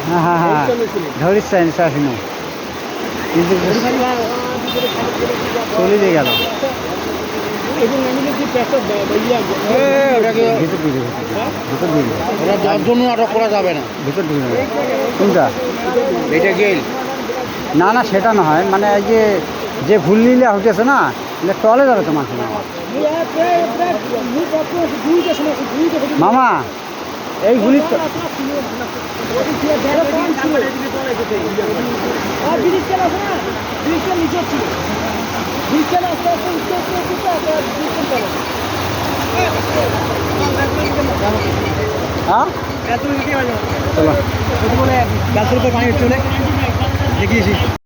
হ্যাঁ হ্যাঁ ধরিস আসিনি কিন্তু চলে দিয়ে গেল জন্য আটক করা যাবে না। ভিতর ঢুকে কোনটা এটা গেল না না সেটা না হয় মানে এই যে ভুল নিলে হইতেছে না টলে যাবে তো মাছ মামা এইগুলি তো হ্যাঁ চলো পানি চলে দেখিয়েছি।